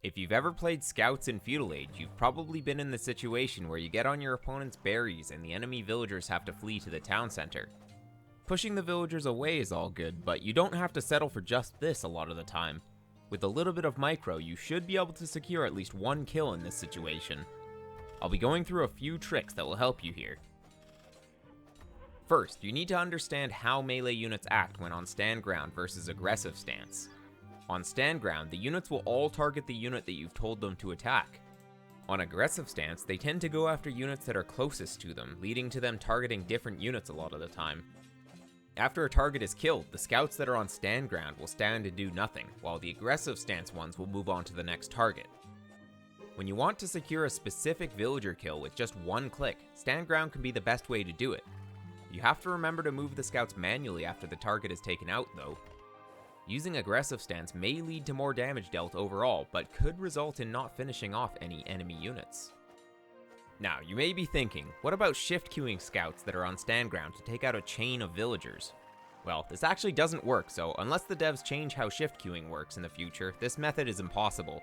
If you've ever played Scouts in Feudal Age, you've probably been in the situation where you get on your opponent's berries and the enemy villagers have to flee to the town center. Pushing the villagers away is all good, but you don't have to settle for just this a lot of the time. With a little bit of micro, you should be able to secure at least one kill in this situation. I'll be going through a few tricks that will help you here. First, you need to understand how melee units act when on stand ground versus aggressive stance. On stand ground, the units will all target the unit that you've told them to attack. On aggressive stance, they tend to go after units that are closest to them, leading to them targeting different units a lot of the time. After a target is killed, the scouts that are on stand ground will stand and do nothing, while the aggressive stance ones will move on to the next target. When you want to secure a specific villager kill with just one click, stand ground can be the best way to do it. You have to remember to move the scouts manually after the target is taken out though. Using aggressive stance may lead to more damage dealt overall, but could result in not finishing off any enemy units. Now, you may be thinking, what about shift queuing scouts that are on stand ground to take out a chain of villagers? Well, this actually doesn't work, so unless the devs change how shift queuing works in the future, this method is impossible.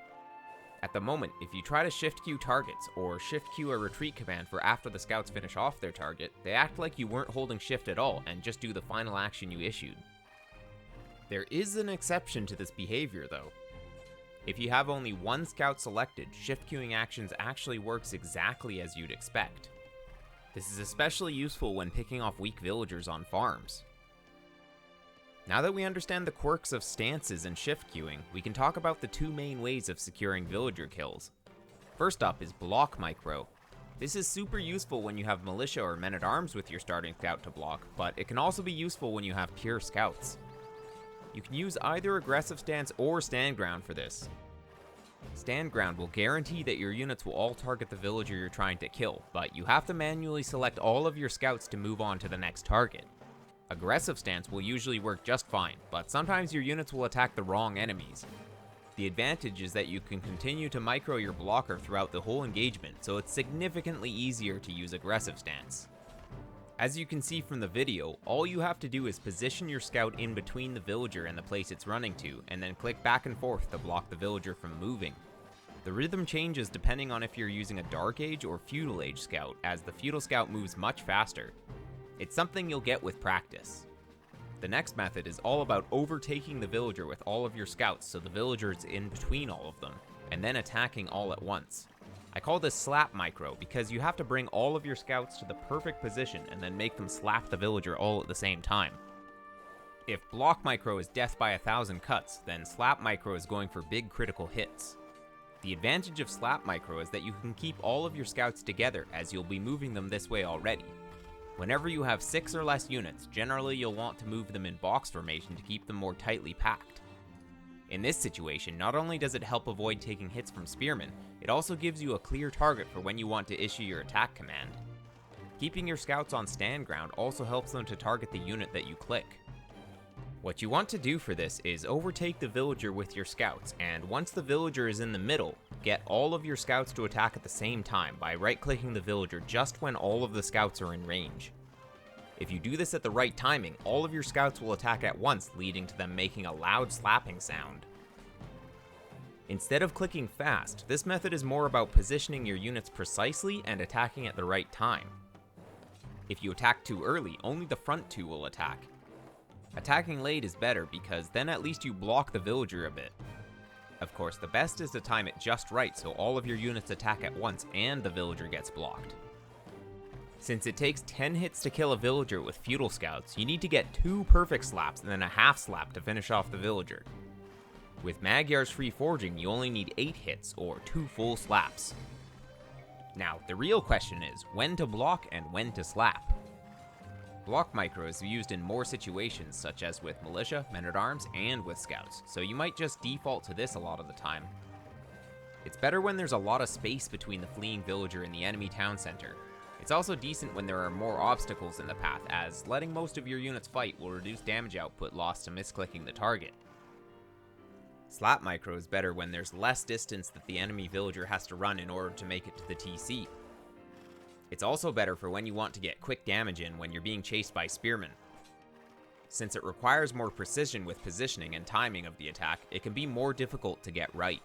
At the moment, if you try to shift queue targets, or shift queue a retreat command for after the scouts finish off their target, they act like you weren't holding shift at all and just do the final action you issued. There is an exception to this behavior though. If you have only one scout selected, shift queuing actions actually works exactly as you'd expect. This is especially useful when picking off weak villagers on farms. Now that we understand the quirks of stances and shift queuing, we can talk about the two main ways of securing villager kills. First up is block micro. This is super useful when you have militia or men-at-arms with your starting scout to block, but it can also be useful when you have pure scouts. You can use either aggressive stance or stand ground for this. Stand ground will guarantee that your units will all target the villager you're trying to kill, but you have to manually select all of your scouts to move on to the next target. Aggressive stance will usually work just fine, but sometimes your units will attack the wrong enemies. The advantage is that you can continue to micro your blocker throughout the whole engagement, so it's significantly easier to use aggressive stance. As you can see from the video, all you have to do is position your scout in between the villager and the place it's running to, and then click back and forth to block the villager from moving. The rhythm changes depending on if you're using a Dark Age or Feudal Age scout, as the Feudal scout moves much faster. It's something you'll get with practice. The next method is all about overtaking the villager with all of your scouts so the villager is in between all of them, and then attacking all at once. I call this slap micro because you have to bring all of your scouts to the perfect position and then make them slap the villager all at the same time. If block micro is death by 1,000 cuts, then slap micro is going for big critical hits. The advantage of slap micro is that you can keep all of your scouts together as you'll be moving them this way already. Whenever you have 6 or less units, generally you'll want to move them in box formation to keep them more tightly packed. In this situation, not only does it help avoid taking hits from spearmen, it also gives you a clear target for when you want to issue your attack command. Keeping your scouts on stand ground also helps them to target the unit that you click. What you want to do for this is overtake the villager with your scouts, and once the villager is in the middle, get all of your scouts to attack at the same time by right-clicking the villager just when all of the scouts are in range. If you do this at the right timing, all of your scouts will attack at once, leading to them making a loud slapping sound. Instead of clicking fast, this method is more about positioning your units precisely and attacking at the right time. If you attack too early, only the front two will attack. Attacking late is better because then at least you block the villager a bit. Of course, the best is to time it just right so all of your units attack at once and the villager gets blocked. Since it takes 10 hits to kill a villager with feudal scouts, you need to get 2 perfect slaps and then a half slap to finish off the villager. With Magyar's free forging, you only need 8 hits or 2 full slaps. Now, the real question is when to block and when to slap. Block micro is used in more situations such as with militia, men-at-arms, and with scouts, so you might just default to this a lot of the time. It's better when there's a lot of space between the fleeing villager and the enemy town center. It's also decent when there are more obstacles in the path, as letting most of your units fight will reduce damage output lost to misclicking the target. Slap micro is better when there's less distance that the enemy villager has to run in order to make it to the TC. It's also better for when you want to get quick damage in when you're being chased by spearmen. Since it requires more precision with positioning and timing of the attack, it can be more difficult to get right.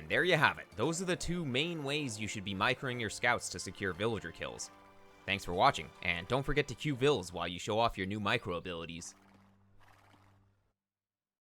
And there you have it. Those are the two main ways you should be microing your scouts to secure villager kills. Thanks for watching, and don't forget to queue vills while you show off your new micro abilities.